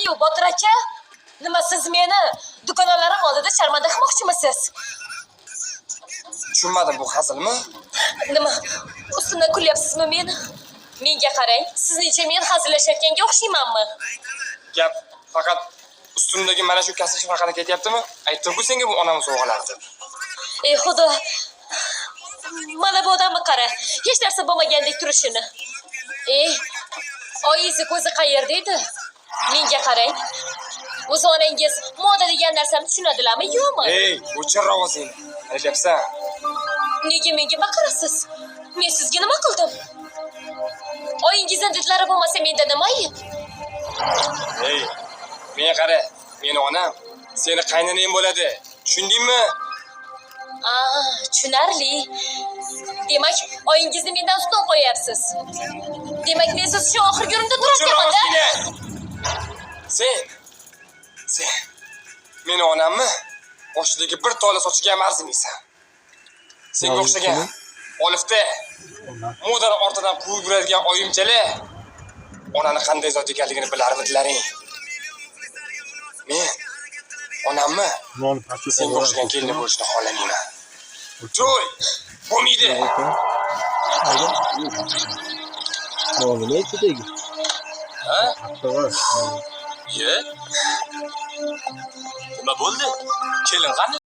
Yu Botir aka, nima siz meni dugonalarim oldida sharmanda qilmoqchimisiz? Tushunmadim, bu hazilmi? Nima? Ustimdan kulyapsizmi meni? Menga qarang, sizningcha men hazillashayotganga o'xshaymanmi? Gap faqat ustimdagi mana shu kasb haqida ketyaptimi? Aytdim-ku senga bu onam sovg'alari deb. Ey xudo. Mana bu odamni qara, hech narsa bo'lmagandek turishini. Oyingiz ko'zi qayerda edi? Menga qarang. O'z onangiz moda degan narsani tushunadilarmi, yo'qmi? O'chir ovozingni. Nima deyapsan? Nega menga baqirasiz? Men sizga nima qildim? Oyingizning didlari bo'lmasa menda nima ayb? Menga qara, meni onam seni qaynonang bo'ladi. Tushundingmi? Tushunarli. Demak, oyingizni mendan ustun qo'yapsiz. Demak, men siz shu oxirgi yo'limda turarkanman-da. Sen meni onammi? Boshidagi bir tola sochiga ham arzimaysan. Senga o'xshagan olifda modani ortidan quvib yuradigan oyimchalar onani qanday zot ekanligini bilarmidilaring? Men onammi? Senga o'xshagan kelin bo'lishni xohlamayman. To'y bo'lmaydi. Nima aytdingiz? Ha? To'g'ri. Nima bo'ldi? Kelin qani?